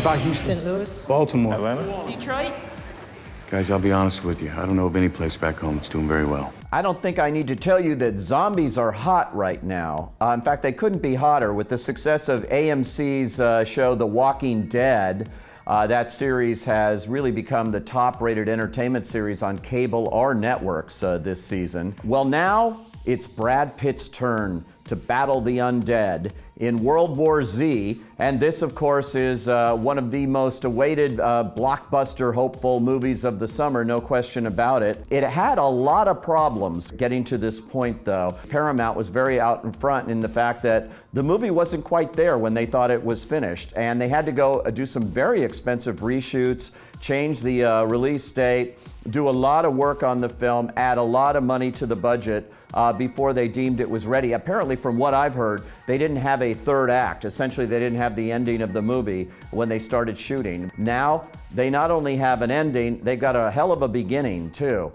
about Houston? St. Louis. Baltimore. Atlanta? Detroit? Guys, I'll be honest with you. I don't know of any place back home that's doing very well. I don't think I need to tell you that zombies are hot right now. In fact, they couldn't be hotter. With the success of AMC's show The Walking Dead, that series has really become the top-rated entertainment series on cable or networks this season. Well, now it's Brad Pitt's turn to battle the undead in World War Z, and this, of course, is one of the most awaited blockbuster hopeful movies of the summer, no question about it. It had a lot of problems getting to this point, though. Paramount was very out in front in the fact that the movie wasn't quite there when they thought it was finished, and they had to go do some very expensive reshoots, change the release date, do a lot of work on the film, add a lot of money to the budget before they deemed it was ready. Apparently, from what I've heard, they didn't have a third act. Essentially, they didn't have the ending of the movie when they started shooting. Now, they not only have an ending, they got a hell of a beginning, too.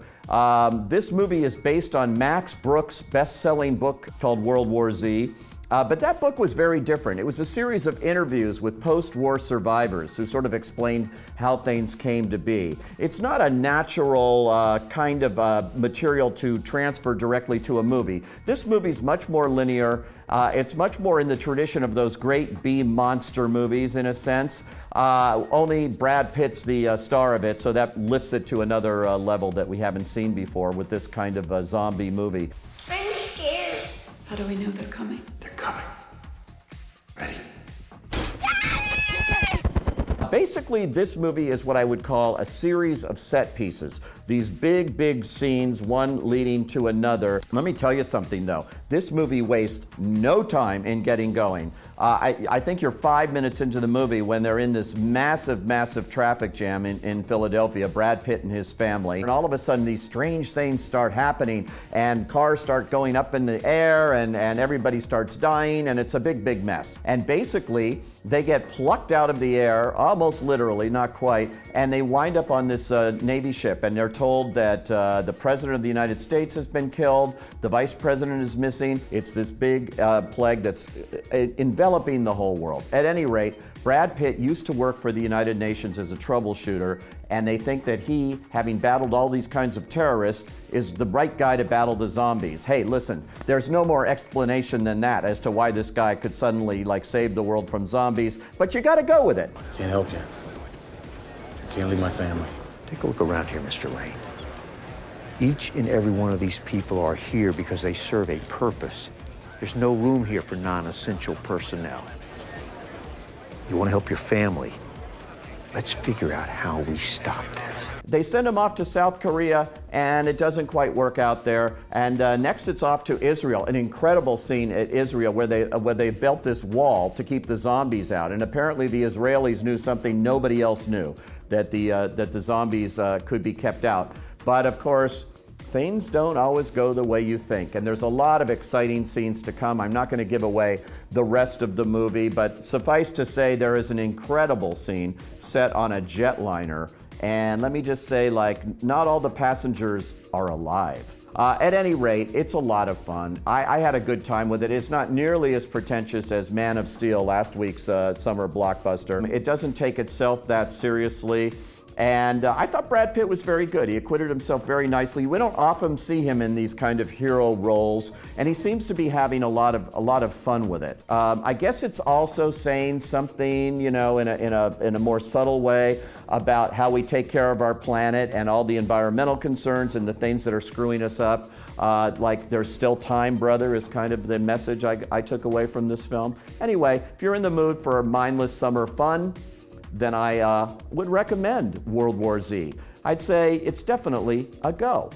This movie is based on Max Brooks' best-selling book called World War Z. But that book was very different. It was a series of interviews with post-war survivors who sort of explained how things came to be. It's not a natural kind of material to transfer directly to a movie. This movie's much more linear. It's much more in the tradition of those great B monster movies, in a sense. Only Brad Pitt's the star of it, so that lifts it to another level that we haven't seen before with this kind of zombie movie. I'm scared. How do we know they're coming? They're coming. Ready? Basically, this movie is what I would call a series of set pieces. These big, big scenes, one leading to another. Let me tell you something, though. This movie wastes no time in getting going. I think you're 5 minutes into the movie when they're in this massive, massive traffic jam in Philadelphia, Brad Pitt and his family. And all of a sudden, these strange things start happening, and cars start going up in the air, and everybody starts dying, and it's a big, big mess. And basically, they get plucked out of the air, almost literally, not quite, and they wind up on this Navy ship, and they're told that the President of the United States has been killed, the Vice President is missing. It's this big plague that's enveloping the whole world. At any rate, Brad Pitt used to work for the United Nations as a troubleshooter, and they think that he, having battled all these kinds of terrorists, is the right guy to battle the zombies. Hey, listen, there's no more explanation than that as to why this guy could suddenly, like, save the world from zombies, but you gotta go with it. Can't help you. I can't leave my family. Take a look around here, Mr. Lane. Each and every one of these people are here because they serve a purpose. There's no room here for non-essential personnel. You want to help your family? Let's figure out how we stop this. They send him off to South Korea, and it doesn't quite work out there. And next it's off to Israel, an incredible scene at Israel where they built this wall to keep the zombies out. And apparently the Israelis knew something nobody else knew, that the zombies could be kept out. But of course, things don't always go the way you think, and there's a lot of exciting scenes to come. I'm not going to give away the rest of the movie, but suffice to say there is an incredible scene set on a jetliner, and let me just say, like, not all the passengers are alive. At any rate, it's a lot of fun. I had a good time with it. It's not nearly as pretentious as Man of Steel, last week's summer blockbuster. It doesn't take itself that seriously. And I thought Brad Pitt was very good. He acquitted himself very nicely. We don't often see him in these kind of hero roles, and he seems to be having a lot of fun with it. I guess it's also saying something, you know, in a more subtle way about how we take care of our planet and all the environmental concerns and the things that are screwing us up. Like, there's still time, brother, is kind of the message I took away from this film. Anyway, if you're in the mood for mindless summer fun, then I would recommend World War Z. I'd say it's definitely a go.